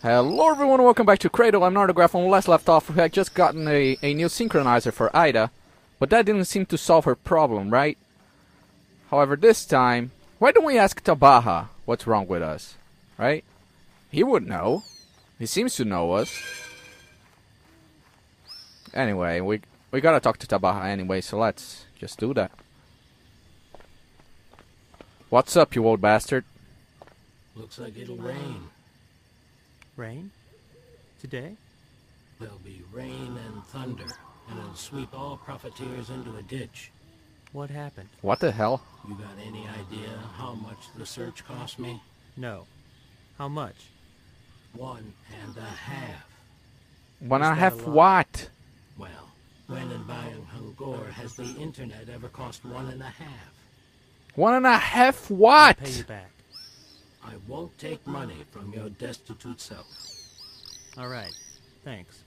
Hello everyone, welcome back to Cradle. I'm Nardograph. When we last left off, we had just gotten a new synchronizer for Ida, but that didn't seem to solve her problem, right? However, this time, why don't we ask Tabaha what's wrong with us, right? He would know. He seems to know us. Anyway, we gotta talk to Tabaha anyway, so let's just do that. What's up, you old bastard? Looks like it'll rain. Rain? Today? There'll be rain and thunder, and it'll sweep all profiteers into a ditch. What happened? What the hell? You got any idea how much the search cost me? No. How much? 1.5. 1.5 what? Well, when and by Hungor has the internet ever cost 1.5? 1.5 what? I'll pay you back. I won't take money from your destitute self. All right. Thanks.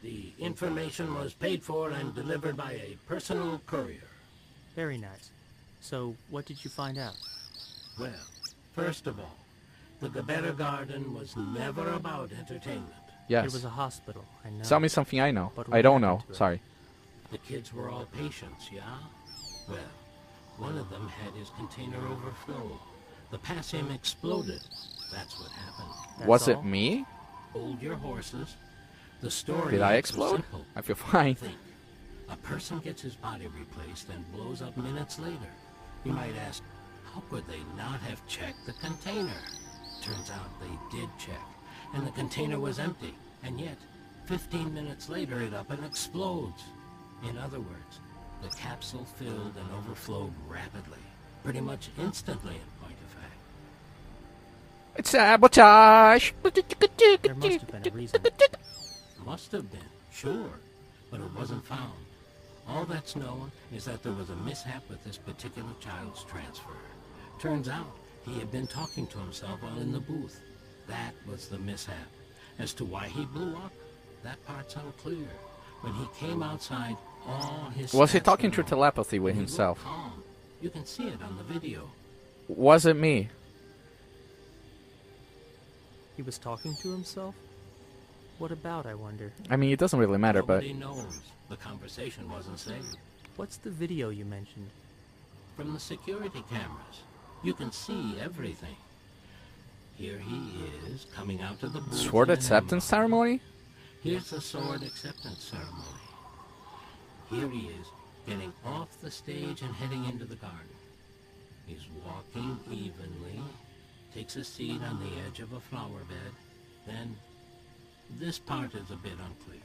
The information was paid for and delivered by a personal courier. Very nice. So, what did you find out? Well, first of all, the Gebera Garden was never about entertainment. Yes. It was a hospital, I know. Tell me something I know. But I what don't happened know. to it? Sorry. The kids were all patients, yeah? Well, one of them had his container overflow. The passium exploded. That's what happened. That's Was it all? me? Hold your horses. The story Did I ain't so explode? simple. I feel fine. Think. A person gets his body replaced and blows up minutes later. You might ask, how could they not have checked the container? Turns out they did check, and the container was empty. And yet, 15 minutes later, it up and explodes. In other words, the capsule filled and overflowed rapidly, pretty much instantly in point of fact. It's sabotage. There must have been a reason. Must have been, sure, but it wasn't found. All that's known is that there was a mishap with this particular child's transfer. Turns out he had been talking to himself while in the booth. That was the mishap. As to why he blew up, that part's unclear. When he came outside, all his Was he stats talking were through low. telepathy with He looked himself? calm. You can see it on the video. Was it me? He was talking to himself? What about, I wonder? I mean, it doesn't really matter, but... Nobody knows. The conversation wasn't saved. What's the video you mentioned? From the security cameras, you can see everything. Here he is, coming out to the booth. Sword in an acceptance Ember. ceremony? Here's the sword acceptance ceremony. Here he is, getting off the stage and heading into the garden. He's walking evenly, takes a seat on the edge of a flower bed, then this part is a bit unclear.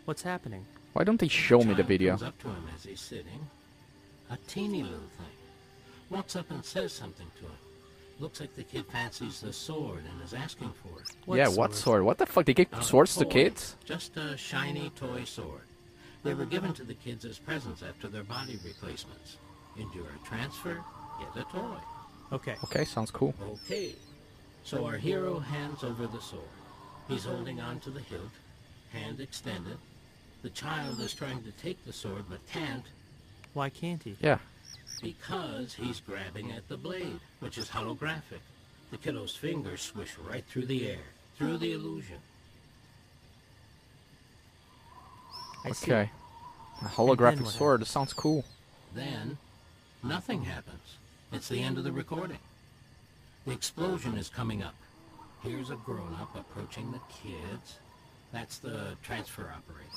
What's happening? Why don't they show me the Child video? comes up to him as he's sitting. A teeny little thing. Walks up and says something to him. Looks like the kid fancies the sword and is asking for it. What Yeah, what sword? sword? What the fuck? They give Not a swords to toy, kids? Just a shiny toy sword. They were given to the kids as presents after their body replacements. Endure a transfer, get a toy. Okay. Okay, sounds cool. Okay. So our hero hands over the sword. He's holding on to the hilt, hand extended. The child is trying to take the sword but can't Why can't he? Yeah. because he's grabbing at the blade, which is holographic. The kiddo's fingers swish right through the air, through the illusion. I see. Okay. A then holographic what sword. That sounds cool. Then, nothing happens. It's the end of the recording. The explosion is coming up. Here's a grown-up approaching the kids. That's the transfer operator.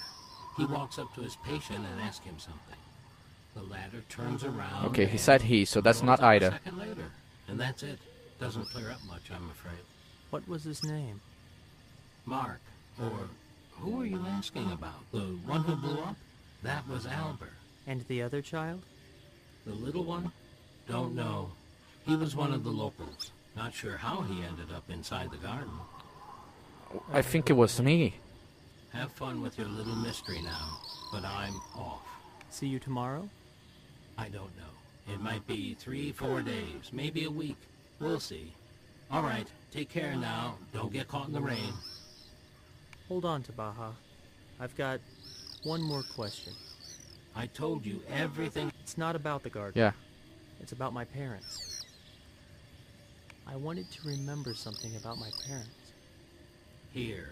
He walks up to his patient and asks him something. The latter turns around. Okay, he and said he, so that's goes not up a Ida. second later, and that's it. Doesn't clear up much, I'm afraid. What was his name? Mark, or who are you asking about? The one who blew up? That was Albert. And the other child? The little one? Don't know. He was one of the locals. Not sure how he ended up inside the garden. I think it was me. Have fun with your little mystery now, but I'm off. See you tomorrow? I don't know. It might be 3-4 days, maybe a week. We'll see. All right, take care now. Don't get caught in the rain. Hold on to Baja. I've got one more question. I told you everything. It's not about the garden. Yeah. It's about my parents. I wanted to remember something about my parents. Here.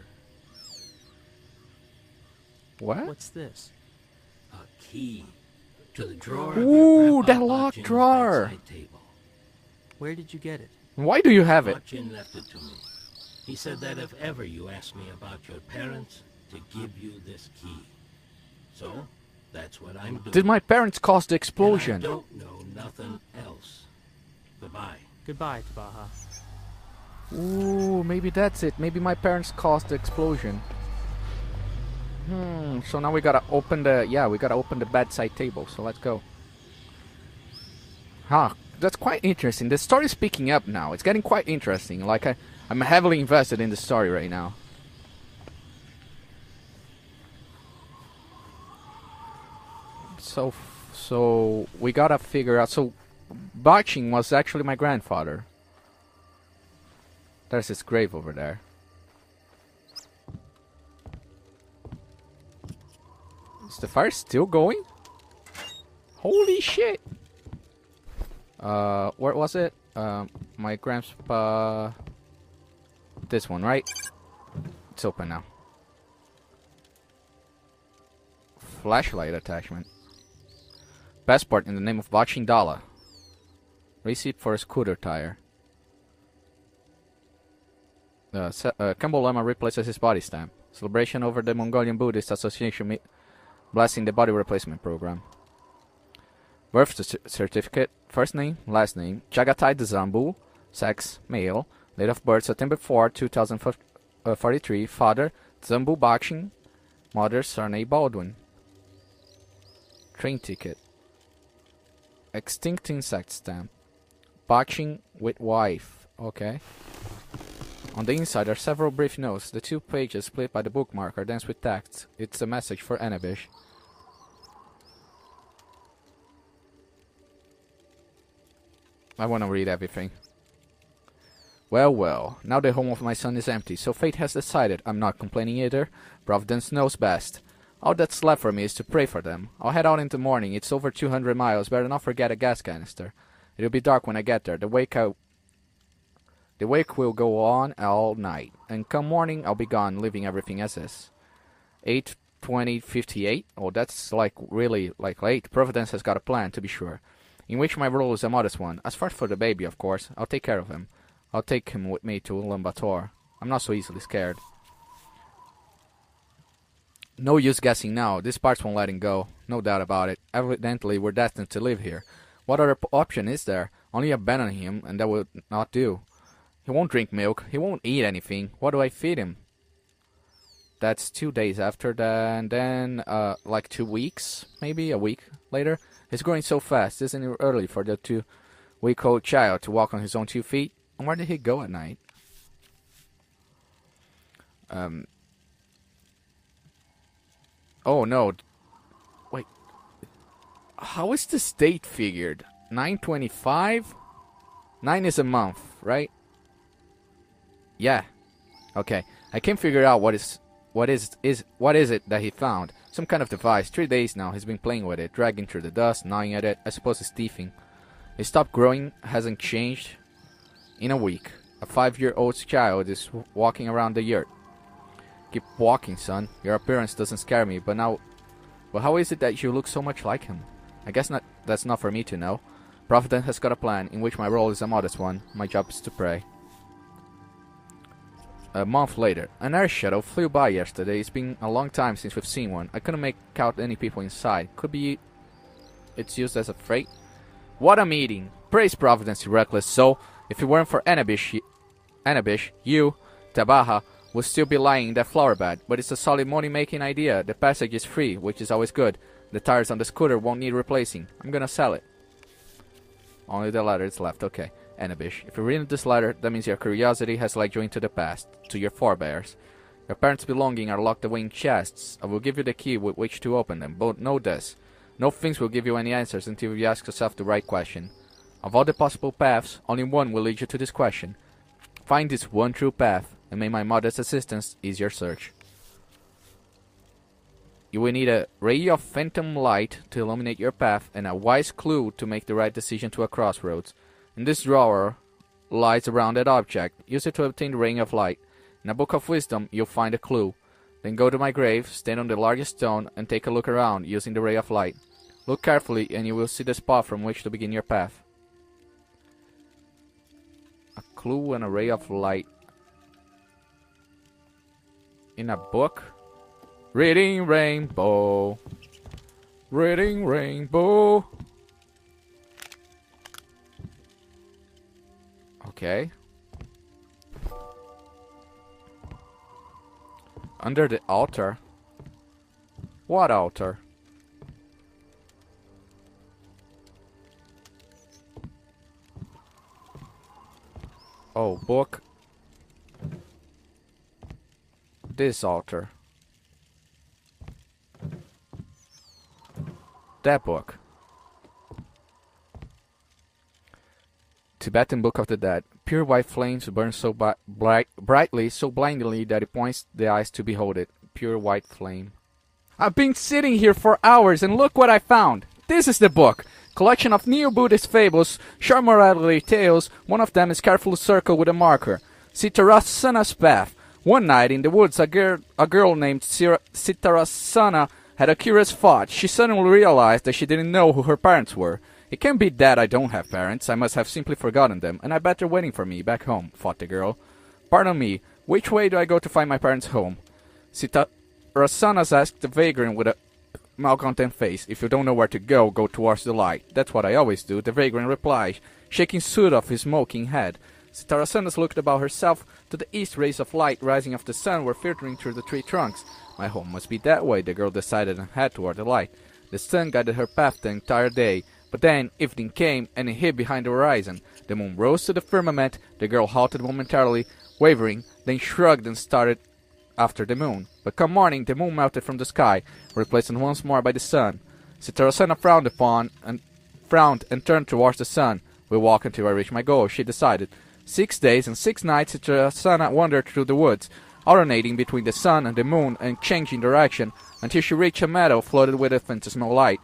What? What's this? A key to the drawer Ooh, of your that Grandpa locked Botchin's drawer. bedside table. Where did you get it? Why do you have it? Botchin left it to me. He said that if ever you ask me about your parents, to give you this key. So, that's what I'm doing. Did my parents cause the And I explosion? don't know nothing else. Goodbye. Goodbye, Tabaha. Ooh, maybe that's it. Maybe my parents caused the explosion. So now we gotta open the, we gotta open the bedside table, so let's go. That's quite interesting. The story's picking up now. It's getting quite interesting. Like, I'm heavily invested in the story right now. So we gotta figure out, so Botching was actually my grandfather. There's his grave over there. Is the fire still going? Holy shit! Where was it? My grandpa... This one, right? It's open now. Flashlight attachment. Passport in the name of Botching Dala. Receipt for a scooter tire. Campbell Lama replaces his body stamp. Celebration over the Mongolian Buddhist Association blessing the body replacement program. Birth certificate, first name, last name, Chagatai Dzambu, sex, male, date of birth September 4, 2043, father, Dzambu Botching, mother, surname Baldwin. Train ticket. Extinct insect stamp. Botching with wife. Okay. On the inside are several brief notes. The 2 pages split by the bookmark are dense with text. It's a message for Anabish. I want to read everything. Well, now the home of my son is empty, so fate has decided. I'm not complaining either. Providence knows best. All that's left for me is to pray for them. I'll head out in the morning. It's over 200 miles. Better not forget a gas canister. It'll be dark when I get there. The wake will go on all night. And come morning, I'll be gone, leaving everything as is. 8/20/58. Oh, that's really late. Providence has got a plan, to be sure. In which my role is a modest one. As far for the baby, of course, I'll take care of him. I'll take him with me to Ulaanbaatar. I'm not so easily scared. No use guessing now. These parts won't let him go. No doubt about it. Evidently, we're destined to live here. What other option is there? Only abandon him, and that will not do. He won't drink milk. He won't eat anything. What do I feed him? That's 2 days after that, and then, 2 weeks, maybe a week later. He's growing so fast. Isn't it early for the 2-week-old child to walk on his own 2 feet? And where did he go at night? Oh no. Wait. How is this date figured? 9/25? 9 is a month, right? Yeah. Okay. I can't figure out what is it that he found. Some kind of device. 3 days now he's been playing with it, dragging through the dust, gnawing at it. I suppose it's thieving. He stopped growing, hasn't changed in a week. A 5-year-old child is walking around the yurt. Keep walking, son. Your appearance doesn't scare me, but how is it that you look so much like him? I guess that's not for me to know. Providence has got a plan, in which my role is a modest one. My job is to pray. A month later, an air shuttle flew by yesterday. It's been a long time since we've seen one. I couldn't make out any people inside. Could be it's used as a freight. What a meeting! Praise Providence, you reckless soul. If it weren't for Anabish, you, Tabaha, would still be lying in that flower bed. But it's a solid money-making idea. The passage is free, which is always good. The tires on the scooter won't need replacing. I'm gonna sell it. Only the letter is left. Okay. Anabish, if you read this letter, that means your curiosity has led you into the past, to your forebears. Your parents' belongings are locked away in chests. I will give you the key with which to open them, but know this. No things will give you any answers until you ask yourself the right question. Of all the possible paths, only one will lead you to this question. Find this one true path, and may my modest assistance ease your search. You will need a ray of phantom light to illuminate your path, and a wise clue to make the right decision to a crossroads. In this drawer lies a rounded object. Use it to obtain the ray of light. In a book of wisdom, you'll find a clue. Then go to my grave, stand on the largest stone, and take a look around, using the ray of light. Look carefully, and you will see the spot from which to begin your path. A clue and a ray of light. In a book? Reading rainbow. Reading rainbow. Okay. Under the altar? What altar? Oh, book. This altar. That book. Tibetan Book of the Dead. Pure white flames burn so brightly, so blindingly that it points the eyes to behold it. Pure white flame. I've been sitting here for hours and look what I found. This is the book. Collection of Neo-Buddhist fables, short morality tales. One of them is carefully circled with a marker. Sitarasana's path. One night in the woods, a girl named Sitarasana had a curious thought. She suddenly realized that she didn't know who her parents were. It can't be that I don't have parents. I must have simply forgotten them, and I bet they're waiting for me back home, thought the girl. Pardon me, which way do I go to find my parents' home? Sitarasana asked the vagrant with a malcontent face. If you don't know where to go, go towards the light. That's what I always do, the vagrant replied, shaking soot off his smoking head. Sitarasana looked about herself. To the east, rays of light rising off the sun were filtering through the tree trunks. My home must be that way, the girl decided, and headed toward the light. The sun guided her path the entire day, but then evening came and it hid behind the horizon. The moon rose to the firmament. The girl halted momentarily, wavering, then shrugged and started after the moon. But come morning, the moon melted from the sky, replaced once more by the sun. Sitarasana frowned and turned towards the sun. We'll walk until I reach my goal, she decided. 6 days and 6 nights Sitarasana wandered through the woods, alternating between the sun and the moon and changing direction, until she reached a meadow flooded with a phantasmal light.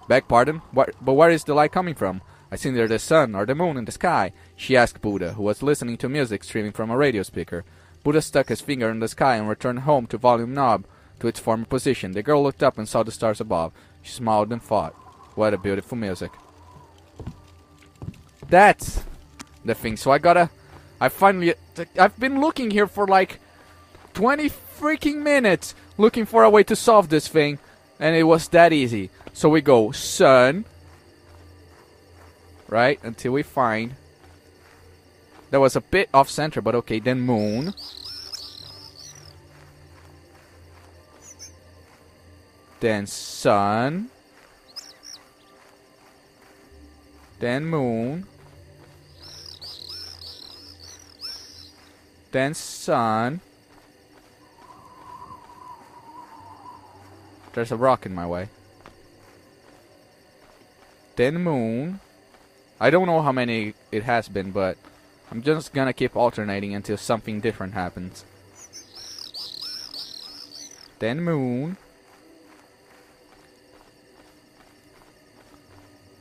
Beg pardon, but where is the light coming from? I see neither the sun or the moon in the sky, she asked Buddha, who was listening to music streaming from a radio speaker. Buddha stuck his finger in the sky and returned home to volume knob to its former position. The girl looked up and saw the stars above. She smiled and thought, what a beautiful music. That's the thing. So I've been looking here for like 20 freaking minutes looking for a way to solve this thing, and it was that easy. So we go sun, right, until we find, that was a bit off center, but okay, then moon, then sun, then moon, then sun. There's a rock in my way. Then moon. I don't know how many it has been, but I'm just gonna keep alternating until something different happens. Then moon.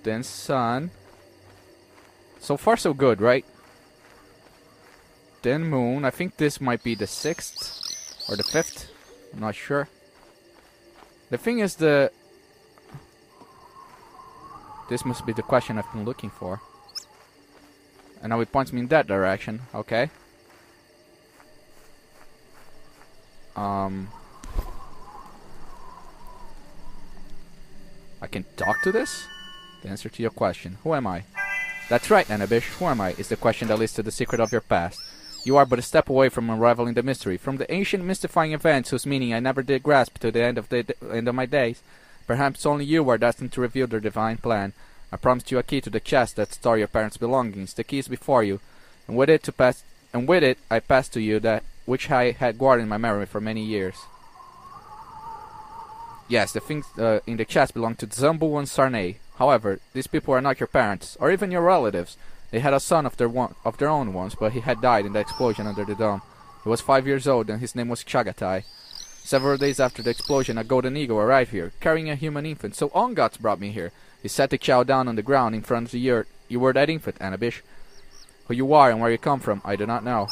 Then sun. So far so good, right? Then moon. I think this might be the 6th or the 5th. I'm not sure. The thing is this must be the question I've been looking for. And now it points me in that direction. Okay. I can talk to this? The answer to your question. Who am I? That's right, Anabish. Who am I? Is the question that leads to the secret of your past. You are but a step away from unraveling the mystery, from the ancient mystifying events whose meaning I never did grasp to the end of my days. Perhaps only you were destined to reveal their divine plan. I promised you a key to the chest that store your parents' belongings. The key is before you, and with it I pass to you that which I had guarded in my memory for many years. Yes, the things in the chest belong to Zambu and Sarnay. However, these people are not your parents, or even your relatives. They had a son of their own once, but he had died in the explosion under the dome. He was 5 years old, and his name was Chagatai. Several days after the explosion, a golden eagle arrived here, carrying a human infant, so Ongots brought me here. He set the child down on the ground in front of the earth. You were that infant, Anabish. Who you are and where you come from, I do not know.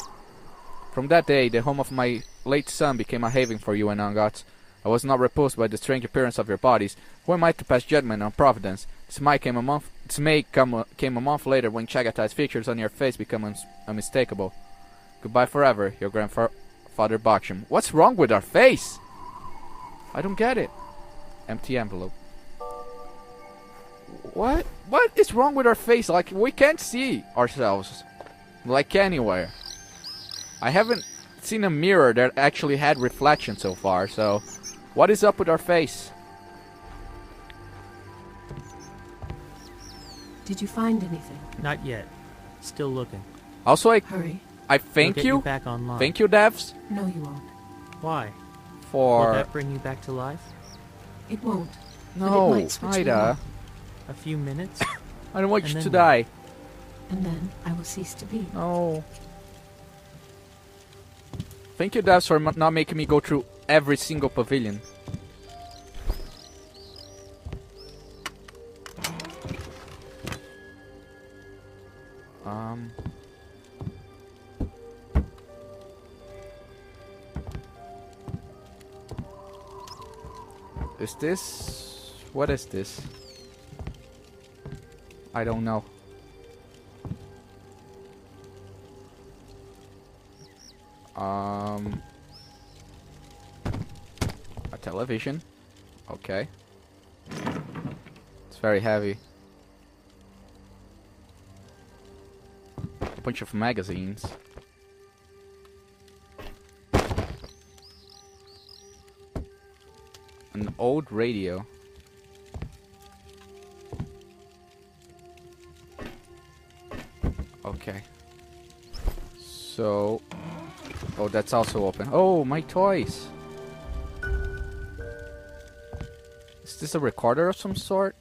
From that day, the home of my late son became a haven for you and Ungots. I was not repulsed by the strange appearance of your bodies. Who am I to pass judgment on Providence? This may came a month later when Chagatai's features on your face become unmistakable. Goodbye forever, your grandfather Baksham. What's wrong with our face? I don't get it. Empty envelope. What? What is wrong with our face? Like, we can't see ourselves. Like, anywhere. I haven't seen a mirror that actually had reflection so far, so... What is up with our face? Did you find anything? Not yet. Still looking. Also, Hurry. I thank We'll get you. you back online. Thank you, devs. No, you won't. Why? For... Will that bring you back to life? It won't. No, but it might switch you Ida. on. A few minutes? I don't want And you then to what? die. And then I will cease to be. No. Thank you, devs, for not making me go through every single pavilion. Is this... What is this? I don't know. A television. Okay. It's very heavy. A bunch of magazines. An old radio. Okay. So... Oh, that's also open. Oh, my toys! Is this a recorder of some sort?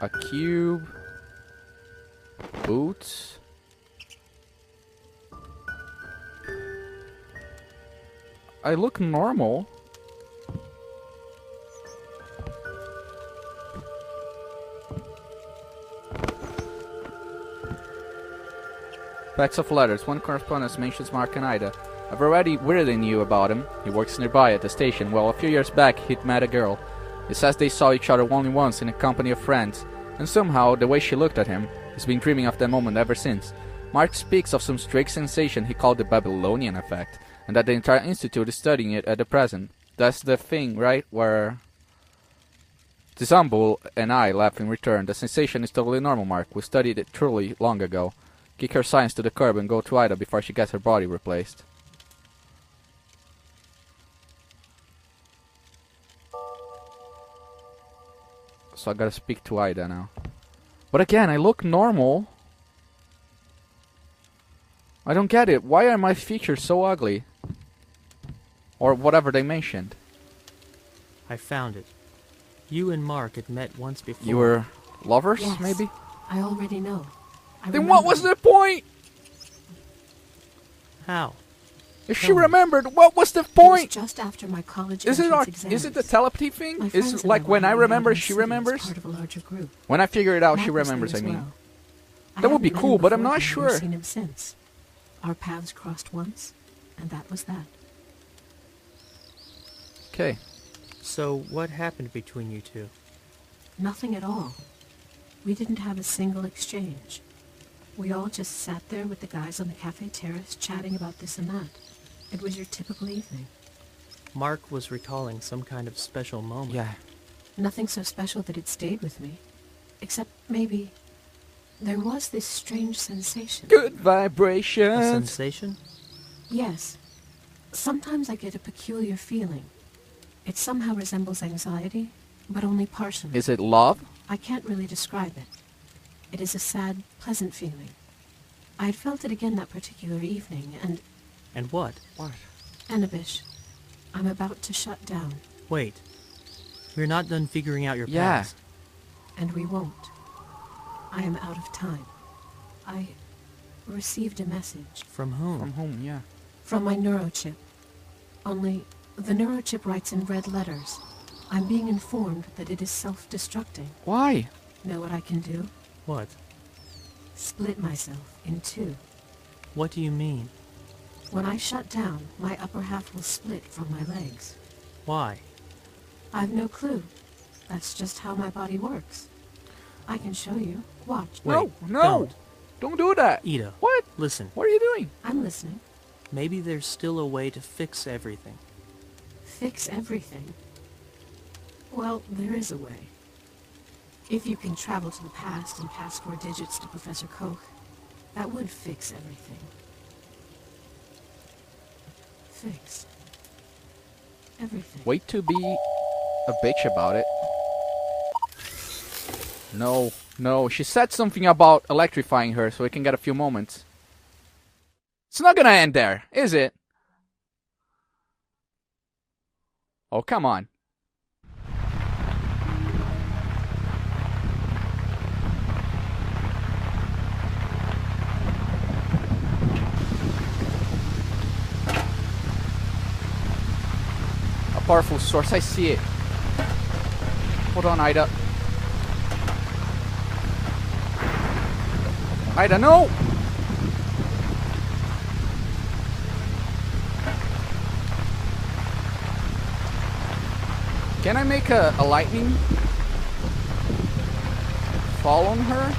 A cube. Boots. I look normal. Packs of letters. One correspondence mentions Mark and Ida. I've already written you about him. He works nearby at the station. Well, a few years back, he'd met a girl. He says they saw each other only once in the company of friends. And somehow, the way she looked at him, he's been dreaming of that moment ever since. Mark speaks of some strange sensation he called the Babylonian effect, and that the entire institute is studying it at the present. That's the thing, right? Where Tizambul and I laughed in return. The sensation is totally normal, Mark. We studied it truly long ago. Kick her science to the curb and go to Ida before she gets her body replaced. So I gotta speak to Ida now. But again, I look normal. I don't get it. Why are my features so ugly? Or whatever they mentioned. I found it. You and Mark had met once before. You were lovers, Yes. maybe? I already know. Then what was the point? How? If she Tell me. remembered, what was the It was point? just after my college Is it entrance is it the exams. telepathy thing? My Is friends it and like I when were I hanging out remember, in she the city as remembers? Part of a larger group. When I figure it out, Matt she was there remembers, I as mean. well. I That would be hadn't met cool, him but I'm not beforehand or sure. Seen him since. Our paths crossed once, and that was that. Okay. So, what happened between you two? Nothing at all. We didn't have a single exchange. We all just sat there with the guys on the cafe terrace chatting about this and that. It was your typical evening. Mark was recalling some kind of special moment. Yeah. Nothing so special that it stayed with me. Except maybe there was this strange sensation. Good A vibrations. sensation? Yes. Sometimes I get a peculiar feeling. It somehow resembles anxiety, but only partially. Is it love? I can't really describe it. It is a sad, pleasant feeling. I had felt it again that particular evening, and And what? What? Anabish, I'm about to shut down, Wait. We're not done figuring out your Yeah. past. and we won't. I am out of time. I received a message From whom? From whom? Yeah. from my neurochip. Only, the neurochip writes in red letters. I'm being informed that it is self-destructing. Why? Know what I can do? What? Split myself in two. What do you mean? When I shut down, my upper half will split from my legs. Why? I've no clue. That's just how my body works. I can show you. Watch. Wait, no! Don't do that! Ida. What? Listen, What are you doing? I'm listening. maybe there's still a way to fix everything. Fix everything. Well, there is a way. If you can travel to the past and pass 4 digits to Professor Koch, that would fix everything. Fix everything. Wait to be a bitch about it. No, no, she said something about electrifying her so we can get a few moments. It's not gonna end there, is it? Oh, come on. A powerful source, I see it. Hold on, Ida. Ida, no! Can I make a lightning fall on her?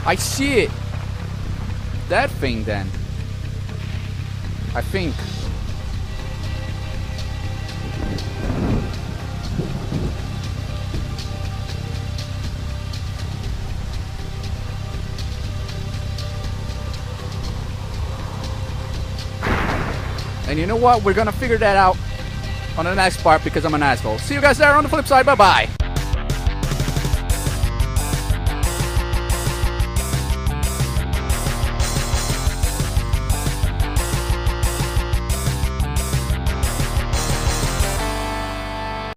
I see it! That thing then. I think. And you know what? We're gonna figure that out on the next part because I'm an asshole. See you guys there on the flip side. Bye-bye.